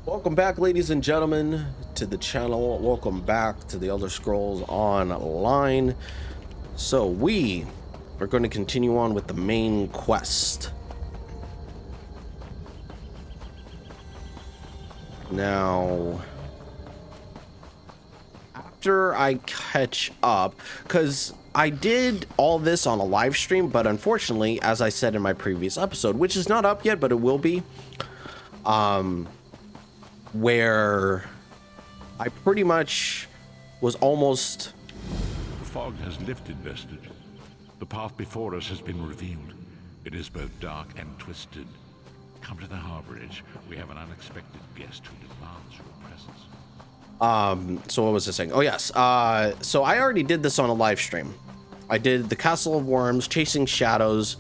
Welcome back, ladies and gentlemen, to the channel. Welcome back to the Elder Scrolls Online. So we are going to continue on with the main quest. Now, after I catch up, because I did all this on a live stream, but unfortunately, as I said in my previous episode, which is not up yet, but it will be, where I pretty much was almost... The fog has lifted, Vestige. The path before us has been revealed. It is both dark and twisted. Come to the harborage. We have an unexpected guest who demands your presence. So what was I saying? Oh yes. So I already did this on a live stream. I did the Castle of Worms, Chasing Shadows.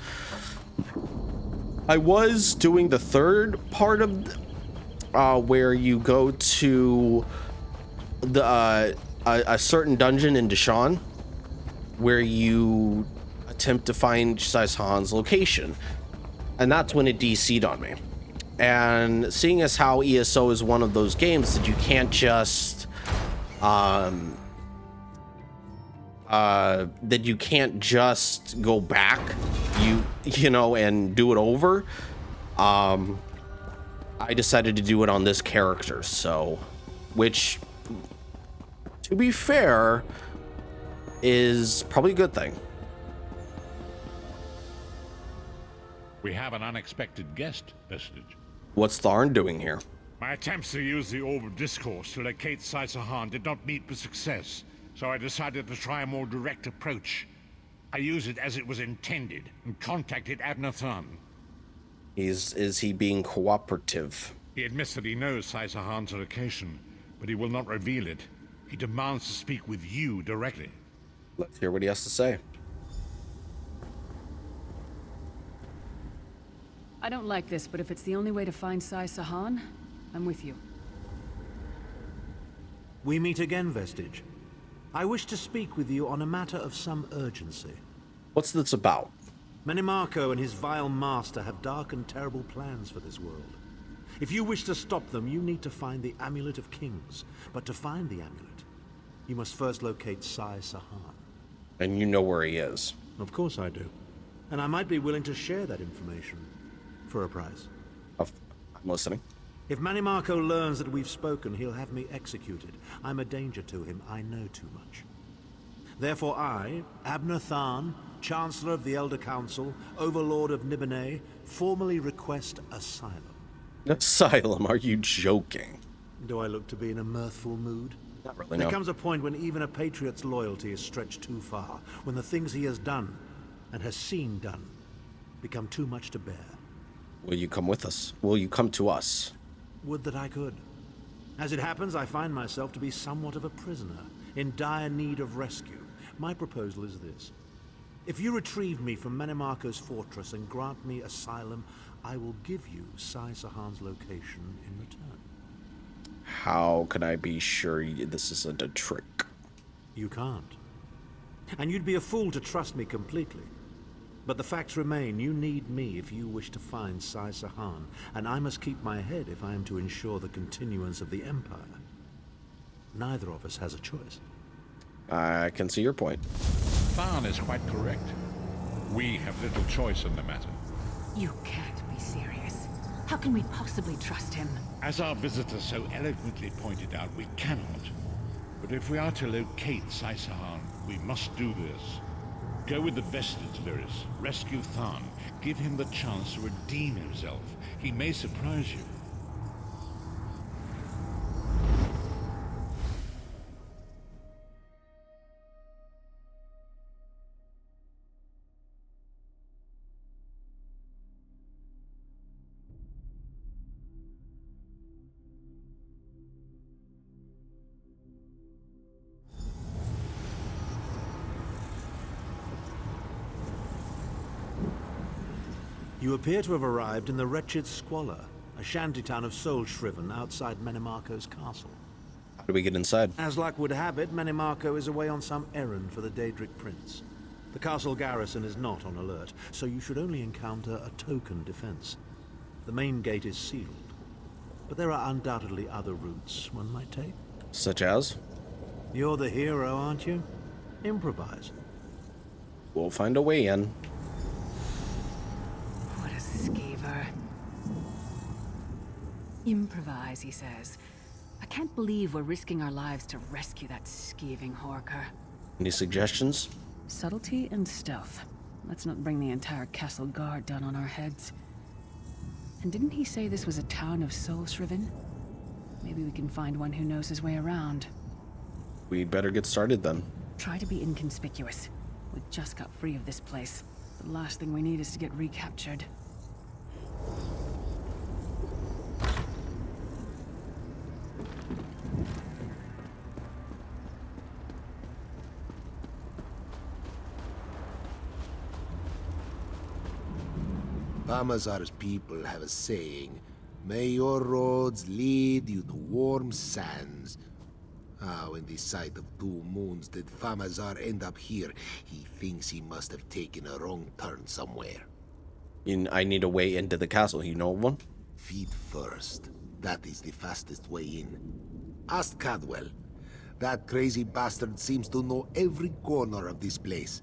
I was doing the third part of where you go to the a certain dungeon in Deshawn, where you attempt to find Saisan's location, and that's when it DC'd on me. And seeing as how ESO is one of those games that you can't just go back, you know, and do it over. I decided to do it on this character, so, which, to be fair, is probably a good thing. We have an unexpected guest, Vestige. What's Tharn doing here? My attempts to use the Orb of Discourse to locate Saisahan did not meet with success, so I decided to try a more direct approach. I used it as it was intended and contacted Abnathan. Is he being cooperative? He admits that he knows Saisahan's location, but he will not reveal it. He demands to speak with you directly. Let's hear what he has to say. I don't like this, but if it's the only way to find Sai Sahan, I'm with you. We meet again, Vestige. I wish to speak with you on a matter of some urgency. What's this about? Menimarco and his vile master have dark and terrible plans for this world. If you wish to stop them, you need to find the Amulet of Kings. But to find the amulet, you must first locate Sai Sahan. And you know where he is. Of course I do. And I might be willing to share that information. For a price. I'm listening. If Manimarco learns that we've spoken, he'll have me executed. I'm a danger to him. I know too much. Therefore I, Abner Tharn, Chancellor of the Elder Council, Overlord of Nibene, formally request asylum. Asylum? Are you joking? Do I look to be in a mirthful mood? Not really, There no. comes a point when even a patriot's loyalty is stretched too far, when the things he has done, and has seen done, become too much to bear. Will you come with us? Will you come to us? Would that I could. As it happens, I find myself to be somewhat of a prisoner, in dire need of rescue. My proposal is this. If you retrieve me from Menimarco's fortress and grant me asylum, I will give you Sai Sahan's location in return. How can I be sure this isn't a trick? You can't. And you'd be a fool to trust me completely. But the facts remain, you need me if you wish to find Sai Sahan, and I must keep my head if I am to ensure the continuance of the Empire. Neither of us has a choice. I can see your point. Tharn is quite correct. We have little choice in the matter. You can't be serious. How can we possibly trust him? As our visitor so eloquently pointed out, we cannot. But if we are to locate Saisahan, we must do this. Go with the Vestige, Lyris. Rescue Tharn. Give him the chance to redeem himself. He may surprise you. You appear to have arrived in the wretched Squalor, a shantytown of Soulshriven outside Menimarco's castle. How do we get inside? As luck would have it, Menimarco is away on some errand for the Daedric Prince. The castle garrison is not on alert, so you should only encounter a token defense. The main gate is sealed. but there are undoubtedly other routes one might take. Such as? You're the hero, aren't you? Improvise. We'll find a way in. What a skeever. Improvise, he says. I can't believe we're risking our lives to rescue that skeeving Horker. Any suggestions? Subtlety and stealth. Let's not bring the entire castle guard down on our heads. And didn't he say this was a town of soul-shriven? Maybe we can find one who knows his way around. We'd better get started then. Try to be inconspicuous. We just got free of this place. The last thing we need is to get recaptured. Famazar's people have a saying, "May your roads lead you to warm sands." How in the sight of 2 moons did Famazar end up here? He thinks he must have taken a wrong turn somewhere. I need a way into the castle. You know of one? Feet first. That is the fastest way in. Ask Cadwell. That crazy bastard seems to know every corner of this place.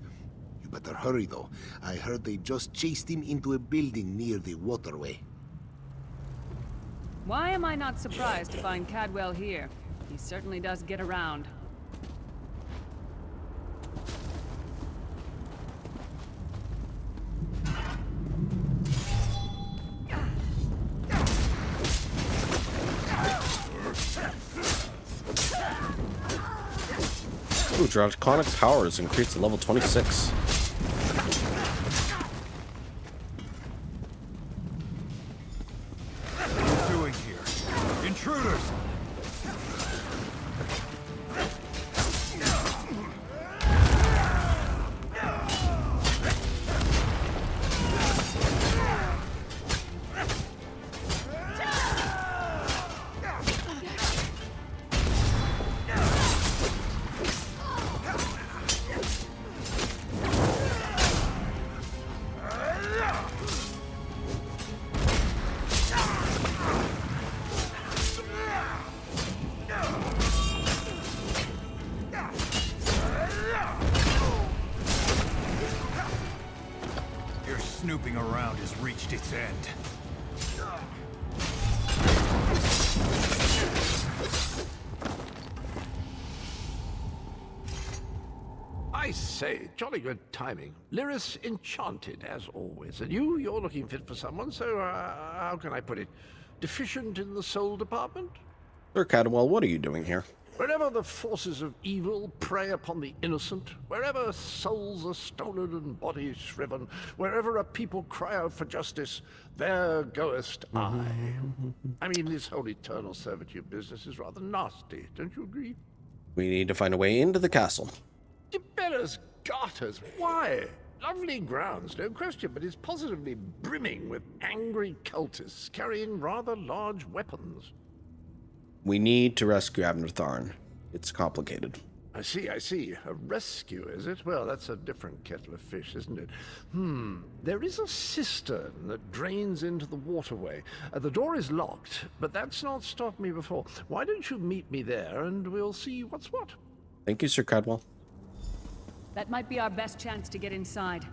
You better hurry, though. I heard they just chased him into a building near the waterway. Why am I not surprised to find Cadwell here? He certainly does get around. Ooh, Draconic powers increased to level 26. What are you doing here? Intruders! Your snooping around has reached its end. I say, jolly good timing. Lyris enchanted, as always. And you're looking fit for someone, so how can I put it? Deficient in the soul department? Sir Cadwell, what are you doing here? Wherever the forces of evil prey upon the innocent, wherever souls are stolen and bodies shriven, wherever a people cry out for justice, there goest I. I mean, this whole eternal servitude business is rather nasty, don't you agree? We need to find a way into the castle. Tiberius Garters, why? Lovely grounds, no question, but it's positively brimming with angry cultists carrying rather large weapons. We need to rescue Abner Tharn. It's complicated. I see. A rescue, is it? Well, that's a different kettle of fish, isn't it? There is a cistern that drains into the waterway. The door is locked, but that's not stopped me before. Why don't you meet me there, and we'll see what's what? Thank you, Sir Cadwell. That might be our best chance to get inside.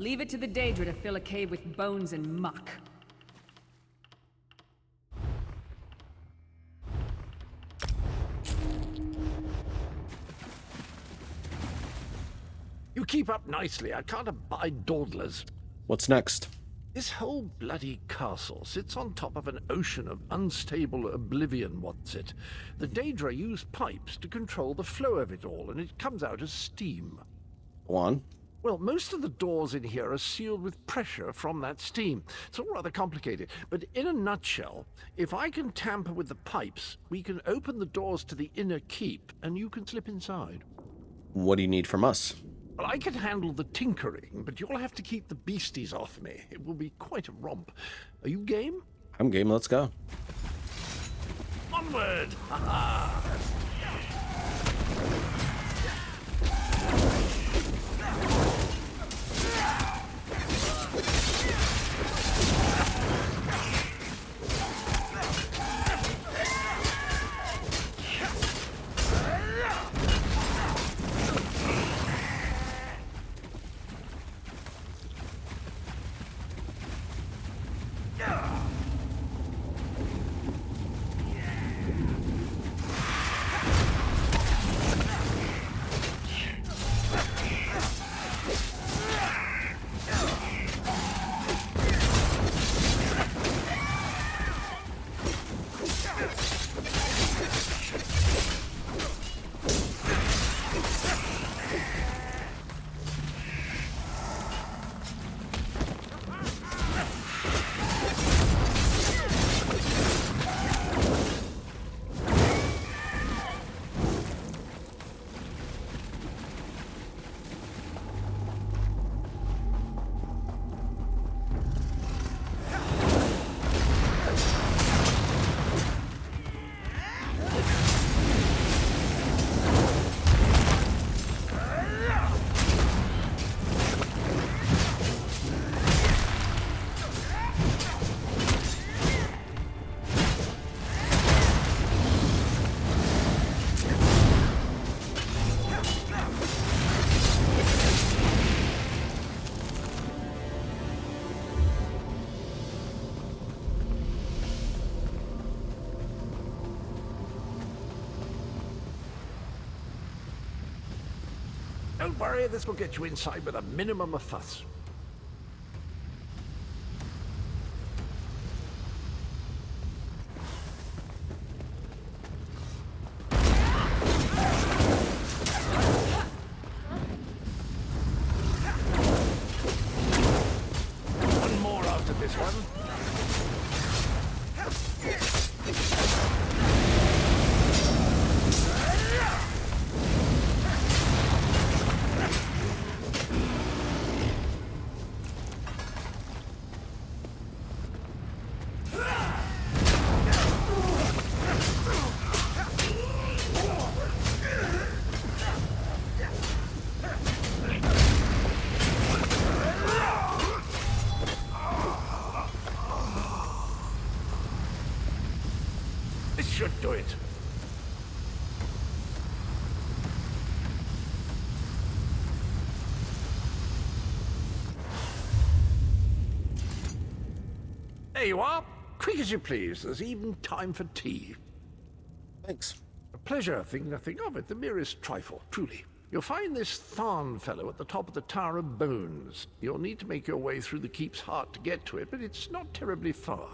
Leave it to the Daedra to fill a cave with bones and muck. You keep up nicely. I can't abide dawdlers. What's next? This whole bloody castle sits on top of an ocean of unstable oblivion, what's it? The Daedra use pipes to control the flow of it all, and it comes out as steam. Go on. Well, most of the doors in here are sealed with pressure from that steam. It's all rather complicated, but in a nutshell, if I can tamper with the pipes, we can open the doors to the inner keep, and you can slip inside. What do you need from us? Well, I can handle the tinkering, but you'll have to keep the beasties off me. It will be quite a romp. Are you game? I'm game. Let's go. Onward! Ha-ha! Don't worry, this will get you inside with a minimum of fuss. One more after this one. This should do it. There you are. Quick as you please. There's even time for tea. Thanks. A pleasure, think nothing of it. The merest trifle, truly. You'll find this Tharn fellow at the top of the Tower of Bones. You'll need to make your way through the keep's heart to get to it, but it's not terribly far.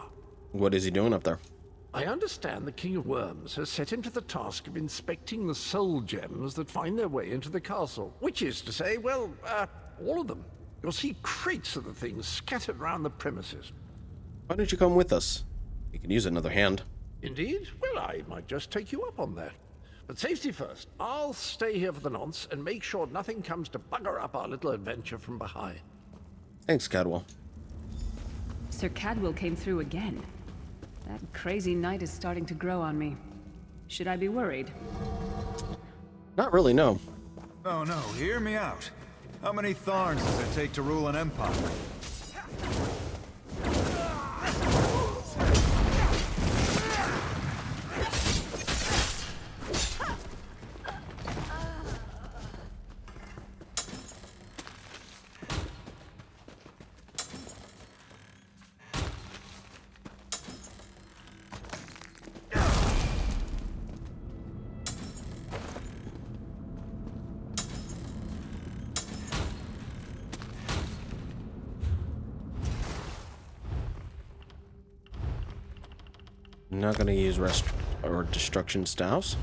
What is he doing up there? I understand the King of Worms has set him to the task of inspecting the soul gems that find their way into the castle. Which is to say, well, all of them. You'll see crates of the things scattered around the premises. Why don't you come with us? You could use another hand. Indeed? Well, I might just take you up on that. But safety first. I'll stay here for the nonce and make sure nothing comes to bugger up our little adventure from behind. Thanks, Cadwell. Sir Cadwell came through again. That crazy night is starting to grow on me. Should I be worried? Not really, no. Oh no, hear me out. How many Tharns does it take to rule an empire? Not gonna use rest or destruction staffs.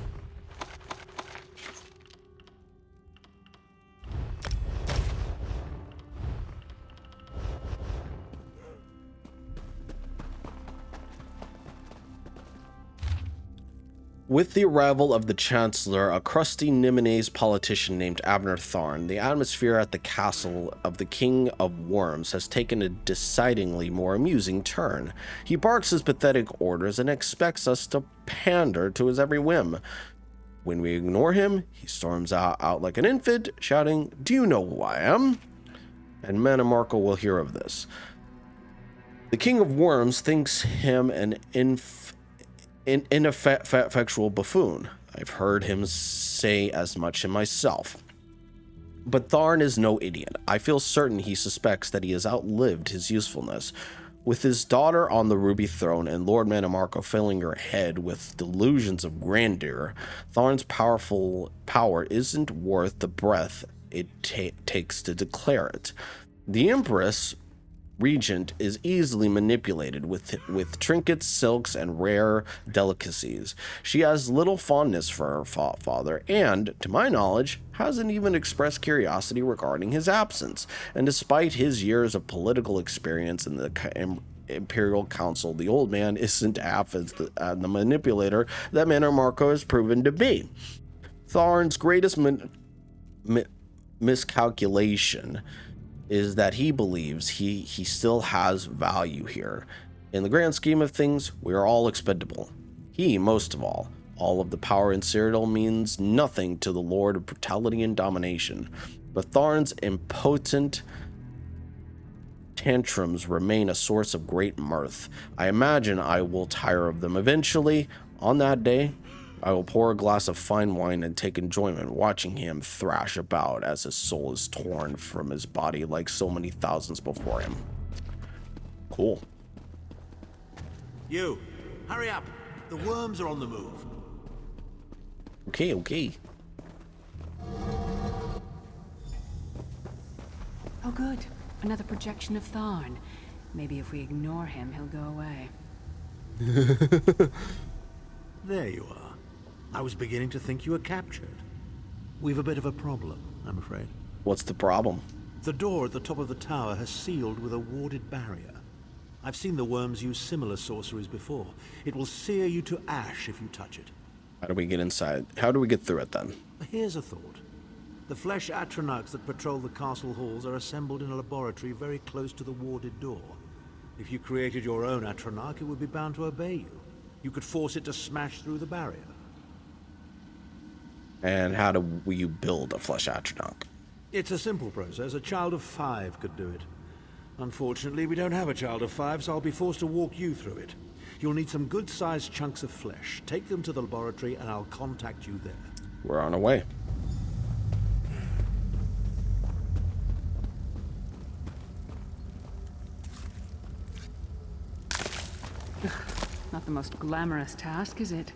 With the arrival of the Chancellor, a crusty Nimenes politician named Abner Tharn, the atmosphere at the castle of the King of Worms has taken a decidedly more amusing turn. He barks his pathetic orders and expects us to pander to his every whim. When we ignore him, he storms out like an infant, shouting, "Do you know who I am?" And Manimarco will hear of this. The King of Worms thinks him an ineffectual buffoon. I've heard him say as much myself. But Tharn is no idiot. I feel certain he suspects that he has outlived his usefulness. With his daughter on the ruby throne and Lord Manimarco filling her head with delusions of grandeur, Tharn's power isn't worth the breath it takes to declare it. The Empress Regent is easily manipulated with trinkets, silks, and rare delicacies. She has little fondness for her father, and, to my knowledge, hasn't even expressed curiosity regarding his absence. And despite his years of political experience in the Imperial Council, the old man isn't half as the manipulator that Manimarco has proven to be. Tharn's greatest miscalculation is that he believes he still has value here. In the grand scheme of things, we are all expendable. He, most of all. All of the power in Cyrodiil means nothing to the Lord of Brutality and Domination. But Tharn's impotent tantrums remain a source of great mirth. I imagine I will tire of them eventually. On that day, I will pour a glass of fine wine and take enjoyment watching him thrash about as his soul is torn from his body like so many thousands before him. Cool. You, hurry up. The worms are on the move. Okay. Oh good. Another projection of Tharn. Maybe if we ignore him, he'll go away. There you are. I was beginning to think you were captured. We've a bit of a problem, I'm afraid. What's the problem? The door at the top of the tower has sealed with a warded barrier. I've seen the worms use similar sorceries before. It will sear you to ash if you touch it. How do we get inside? How do we get through it then? Here's a thought. The flesh atronachs that patrol the castle halls are assembled in a laboratory very close to the warded door. If you created your own atronach, it would be bound to obey you. You could force it to smash through the barrier. And how do you build a flesh atronach? It's a simple process. A child of 5 could do it. Unfortunately, we don't have a child of 5, so I'll be forced to walk you through it. You'll need some good-sized chunks of flesh. Take them to the laboratory, and I'll contact you there. We're on our way. Not the most glamorous task, is it?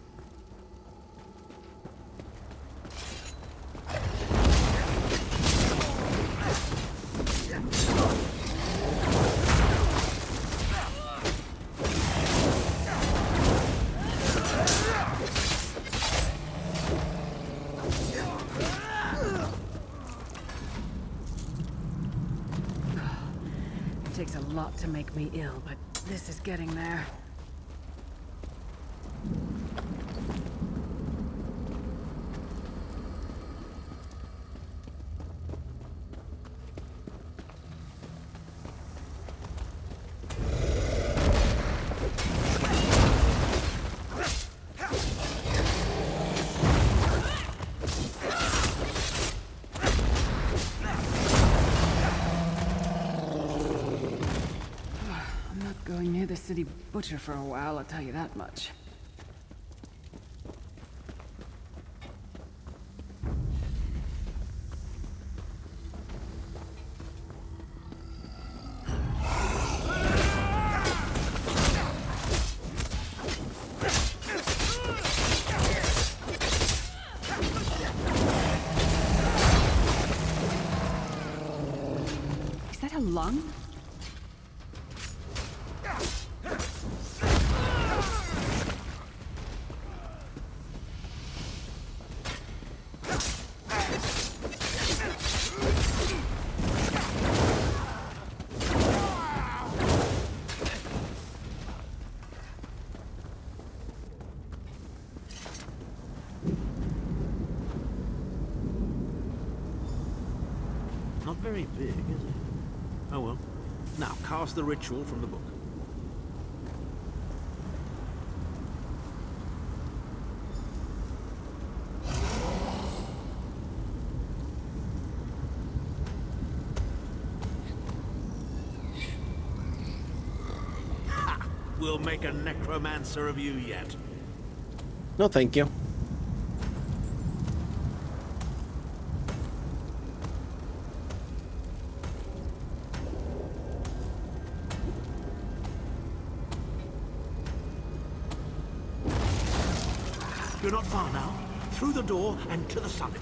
It takes a lot to make me ill, but this is getting there. Going near the city butcher for a while, I'll tell you that much. Is that a lung? very big, is it? Oh well. Now, cast the ritual from the book. Ha! We'll make a necromancer of you yet. No, thank you. You're not far now. Through the door and to the summit.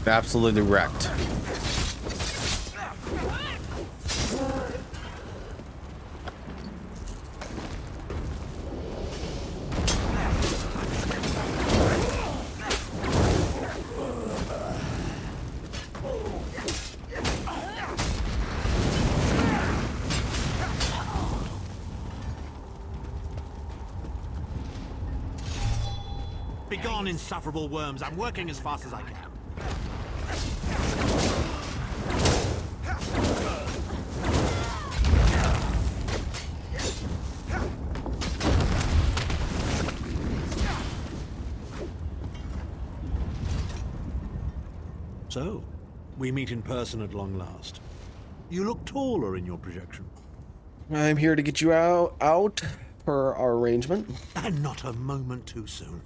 Absolutely wrecked. Begone, insufferable worms. I'm working as fast as I can. So, we meet in person at long last. You look taller in your projection. I'm here to get you out per our arrangement. And not a moment too soon.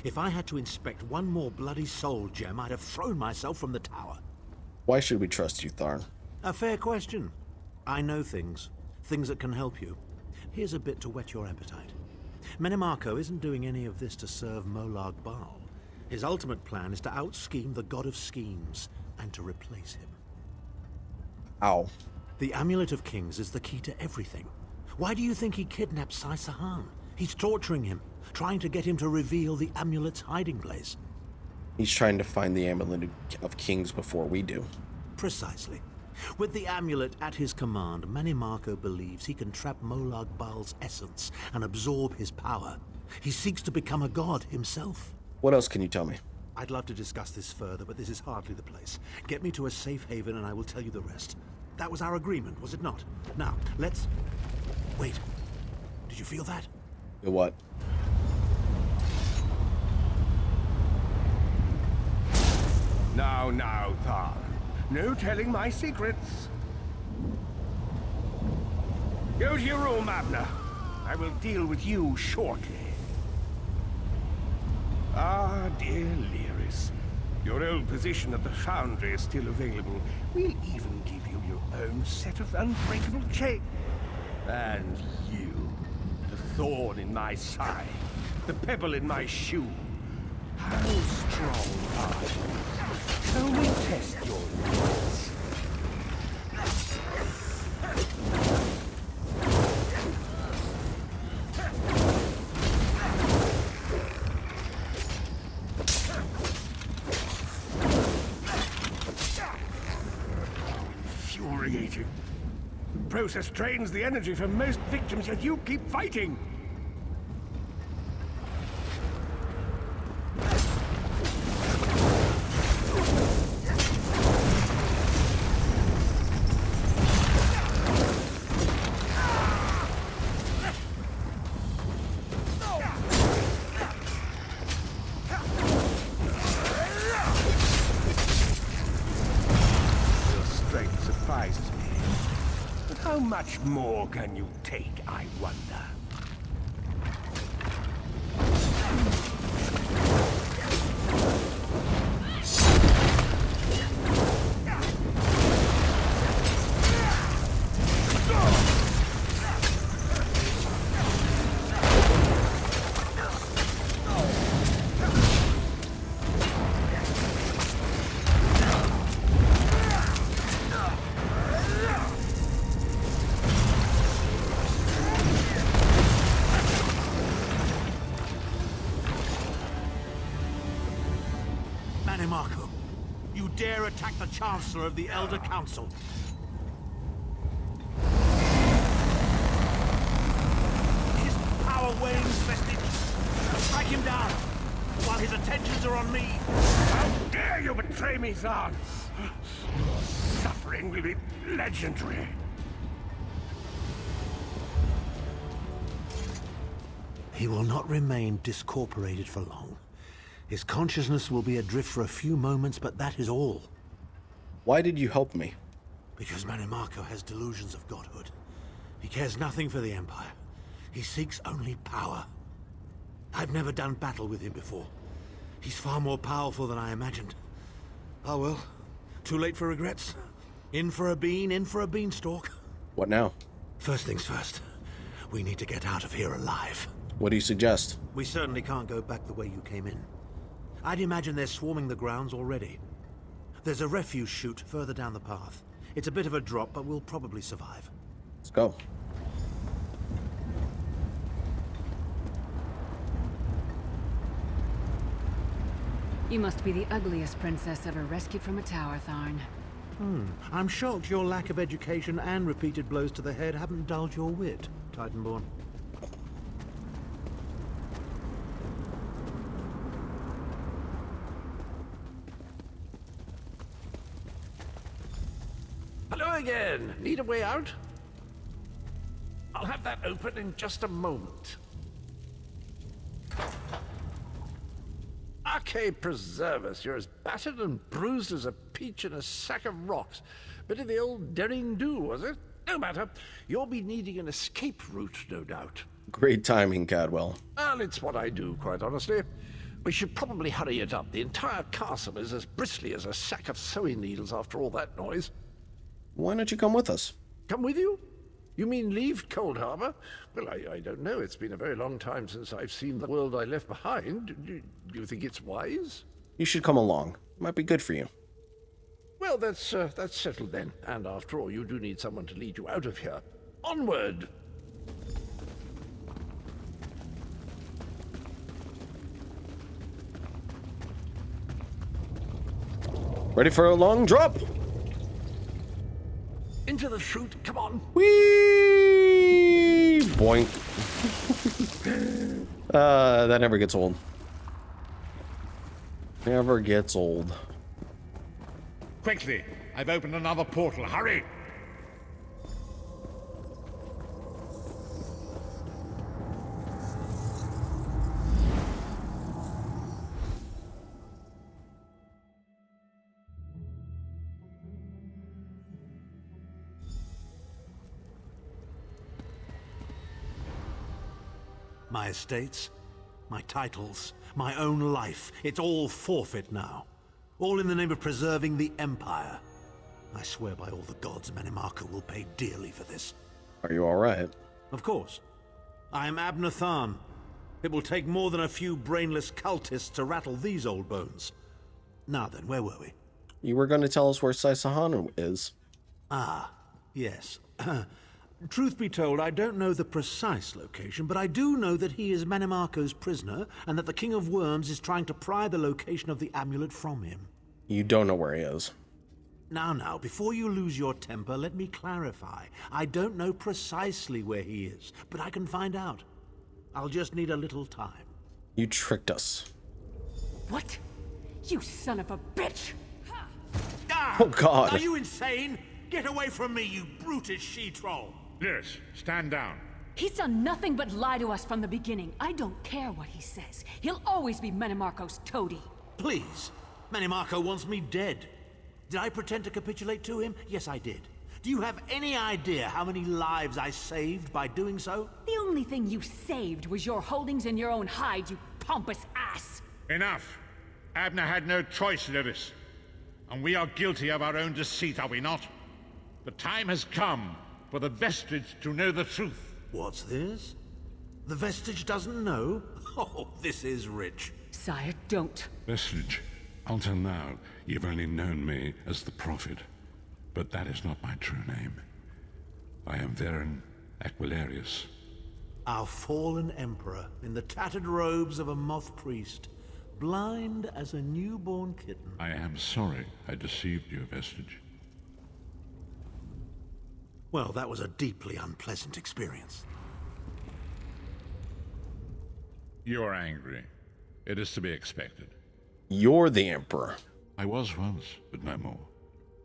If I had to inspect one more bloody soul gem, I'd have thrown myself from the tower. Why should we trust you, Tharn? A fair question. I know things that can help you. Here's a bit to whet your appetite. Menemarco isn't doing any of this to serve Molag Bal. His ultimate plan is to out-scheme the god of schemes and to replace him. Ow. The Amulet of Kings is the key to everything. Why do you think he kidnapped Sai Sahan? He's torturing him, trying to get him to reveal the amulet's hiding place. He's trying to find the Amulet of Kings before we do. Precisely. With the amulet at his command, Menemarco believes he can trap Molag Bal's essence and absorb his power. He seeks to become a god himself. What else can you tell me? I'd love to discuss this further, but this is hardly the place. Get me to a safe haven and I will tell you the rest. That was our agreement, was it not? Now, let's... Wait. Did you feel that? The what? Now, Tharn. No telling my secrets. Go to your room, Abner. I will deal with you shortly. Ah, dear Lyris. Your old position at the Foundry is still available. We'll even give you your own set of unbreakable chains. And you, the thorn in my side, the pebble in my shoe. How strong are you? Shall we test your limits? Infuriating. The process drains the energy from most victims, yet you keep fighting. surprises me. But how much more can you take, I wonder? Marco, you dare attack the Chancellor of the Elder Council? His power wanes, vestige. Strike him down, while his attentions are on me. How dare you betray me, Zahn? Your suffering will be legendary. He will not remain discorporated for long. His consciousness will be adrift for a few moments, but that is all. Why did you help me? Because Marco has delusions of godhood. He cares nothing for the Empire. He seeks only power. I've never done battle with him before. He's far more powerful than I imagined. Oh well, too late for regrets. In for a bean, in for a beanstalk. What now? First things first. We need to get out of here alive. What do you suggest? We certainly can't go back the way you came in. I'd imagine they're swarming the grounds already. There's a refuse chute further down the path. It's a bit of a drop, but we'll probably survive. Let's go. You must be the ugliest princess ever rescued from a tower, Tharn. I'm shocked your lack of education and repeated blows to the head haven't dulled your wit, Titanborn. Hello again. Need a way out? I'll have that open in just a moment. Arcade preserve us. You're as battered and bruised as a peach in a sack of rocks. Bit of the old derring do, was it? No matter. You'll be needing an escape route, no doubt. Great timing, Cadwell. Well, it's what I do, quite honestly. We should probably hurry it up. The entire castle is as bristly as a sack of sewing needles after all that noise. Why don't you come with us? Come with you? You mean leave Cold Harbor? Well, I don't know. It's been a very long time since I've seen the world I left behind. Do you think it's wise? You should come along. It might be good for you. Well, that's settled then. And after all, you do need someone to lead you out of here. Onward! Ready for a long drop? Into the chute, come on. Whee! Boink. That never gets old. Never gets old. Quickly! I've opened another portal. Hurry! My estates, my titles, my own life, it's all forfeit now. All in the name of preserving the Empire. I swear by all the gods, Marco will pay dearly for this. Are you alright? Of course. I am Abner Tharn. It will take more than a few brainless cultists to rattle these old bones. Now then, where were we? You were going to tell us where Saisahan is. Ah, yes. Truth be told, I don't know the precise location, but I do know that he is Manimarco's prisoner, and that the King of Worms is trying to pry the location of the amulet from him. You don't know where he is. Now, before you lose your temper, let me clarify. I don't know precisely where he is, but I can find out. I'll just need a little time. You tricked us. What? You son of a bitch! Ah! Oh, God. Are you insane? Get away from me, you brutish she-troll! Lyris, stand down. He's done nothing but lie to us from the beginning. I don't care what he says. He'll always be Manimarco's toady. Please. Manimarco wants me dead. Did I pretend to capitulate to him? Yes, I did. Do you have any idea how many lives I saved by doing so? The only thing you saved was your holdings in your own hide, you pompous ass! Enough! Abner had no choice, Lyris. And we are guilty of our own deceit, are we not? The time has come for the Vestige to know the truth. What's this? The Vestige doesn't know? Oh, this is rich. Sire, don't. Vestige, until now, you've only known me as the Prophet. But that is not my true name. I am Varen Aquilarius. Our fallen emperor, in the tattered robes of a moth priest, blind as a newborn kitten. I am sorry I deceived you, Vestige. Well, that was a deeply unpleasant experience. You are angry. It is to be expected. You're the Emperor. I was once, but no more.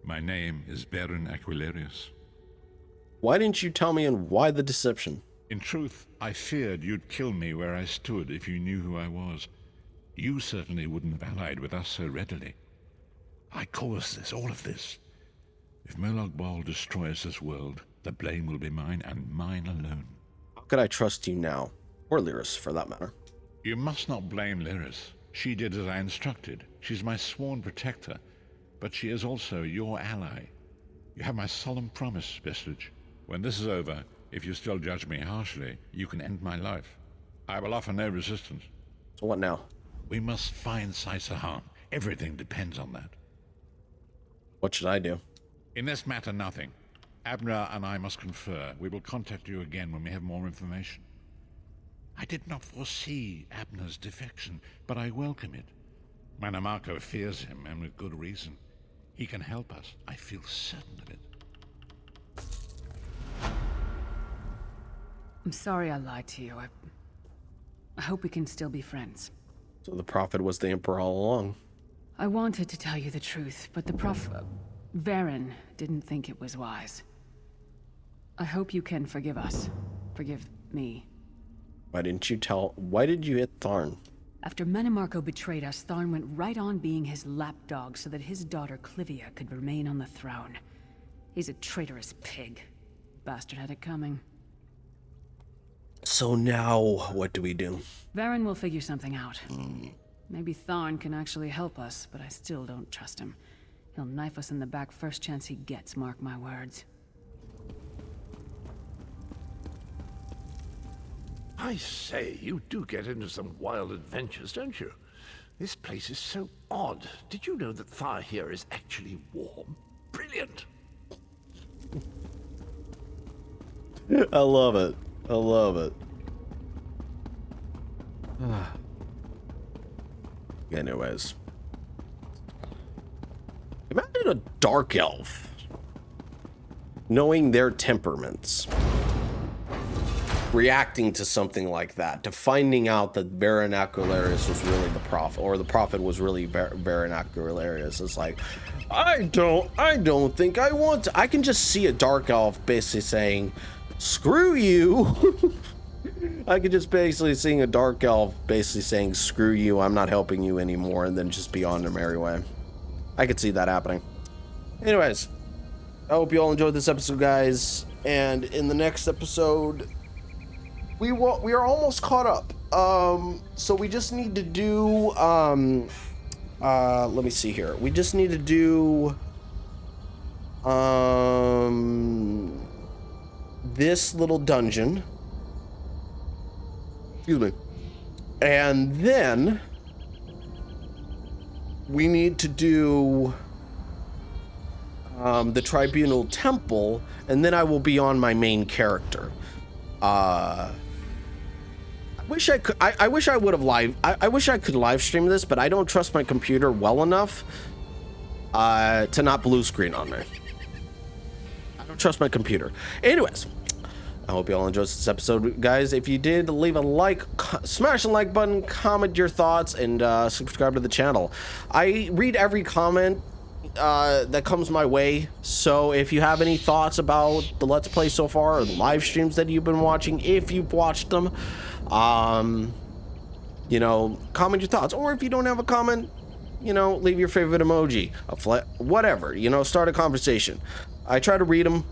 My name is Varen Aquilarius. Why didn't you tell me, and why the deception? In truth, I feared you'd kill me where I stood if you knew who I was. You certainly wouldn't have allied with us so readily. I caused this, all of this. If Molag Bal destroys this world, the blame will be mine, and mine alone. How could I trust you now? Or Lyris, for that matter. You must not blame Lyris. She did as I instructed. She's my sworn protector, but she is also your ally. You have my solemn promise, Vestige. When this is over, if you still judge me harshly, you can end my life. I will offer no resistance. So what now? We must find Saisahan. Everything depends on that. What should I do? In this matter, nothing. Abner and I must confer. We will contact you again when we have more information. I did not foresee Abner's defection, but I welcome it. Manamako fears him, and with good reason. He can help us. I feel certain of it. I'm sorry I lied to you. I hope we can still be friends. So the Prophet was the Emperor all along. I wanted to tell you the truth, but the Varen didn't think it was wise. I hope you can forgive us. Forgive me. Why did you hit Tharn? After Mannimarco betrayed us, Tharn went right on being his lapdog so that his daughter Clivia could remain on the throne. He's a traitorous pig. Bastard had it coming. So now, what do we do? Varen will figure something out. Maybe Tharn can actually help us, but I still don't trust him. He'll knife us in the back first chance he gets, mark my words. I say, you do get into some wild adventures, don't you? This place is so odd. Did you know that fire here is actually warm? Brilliant! I love it. I love it. Anyways. Imagine a dark elf knowing their temperaments, reacting to something like that, to finding out that Varen Aquilarius was really the Prophet, or the Prophet was really Varen Aquilarius. It's like, I don't think I want to. I can just see a dark elf basically saying, screw you. I could just basically seeing a dark elf basically saying, screw you, I'm not helping you anymore, and then just be on their merry way. I could see that happening. Anyways, I hope you all enjoyed this episode, guys, and in the next episode, we are almost caught up. So we just need to do, let me see here. We just need to do, this little dungeon. Excuse me. And then we need to do the Tribunal Temple, and then I will be on my main character. I wish I could. I wish I would have live. I wish I could live stream this, but I don't trust my computer well enough to not blue screen on me. I don't trust my computer. Anyways, I hope you all enjoyed this episode, guys. If you did, leave a like, smash the like button, comment your thoughts, and subscribe to the channel. I read every comment that comes my way, so if you have any thoughts about the Let's Play so far, or the live streams that you've been watching, if you've watched them, you know, comment your thoughts. Or if you don't have a comment, you know, leave your favorite emoji, whatever, you know, start a conversation. I try to read them.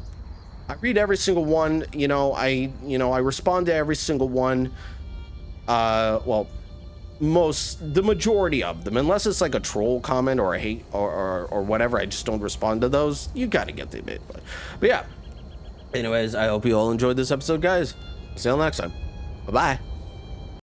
I read every single one. I respond to every single one. Well, the majority of them, unless it's like a troll comment or a hate or whatever. I just don't respond to those. You got to get the bit, but yeah. Anyways, I hope you all enjoyed this episode, guys. See you all next time. Bye bye.